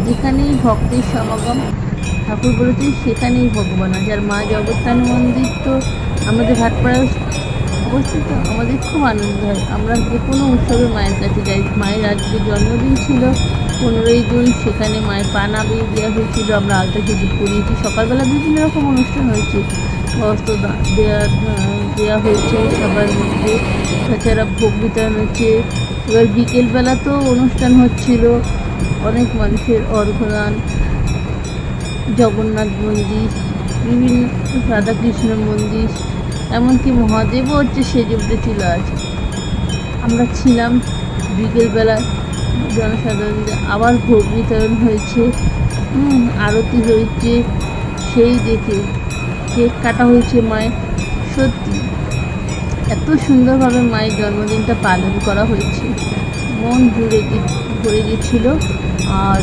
যেখানেই ভক্তের সমাগম, ঠাকুর বলেছেন সেখানেই ভগবান। আর যার মা জগত্তারিণী মন্দির তো আমাদের ভাটপাড়ায় অবস্থিত, আমাদের খুব আনন্দ হয়। আমরা যে কোনো উৎসবে মায়ের কাছে যাই। মায়ের আজকে জন্মদিন ছিল 15ই জুন, সেখানে মায়ের পান আবির দেওয়া হয়েছিল, আমরা আলতা সিঁদুর পরিয়েছি। সকালবেলা বিভিন্ন রকম অনুষ্ঠান হয়েছে, বস্ত্র দেওয়া হয়েছে সবার মধ্যে, তাছাড়া ভোগ বিতরণ হচ্ছে। এবার বিকেলবেলা তো অনুষ্ঠান হচ্ছিল, অনেক মানুষের অর্ঘ্যদান, জগন্নাথ মন্দির, বিভিন্ন রাধাকৃষ্ণ মন্দির, এমনকি মহাদেবও হচ্ছে সেজে উঠেছিল আজ। আমরা ছিলাম বিকেলবেলা, জনসাধারণদের আবার ভোগ বিতরণ হয়েছে, আরতি হয়েছে, সেই দেখে কেক কাটা হয়েছে মায়ের। সত্যি এত সুন্দরভাবে মায়ের জন্মদিনটা পালন করা হয়েছে, মন ভরে গেছিলো। আর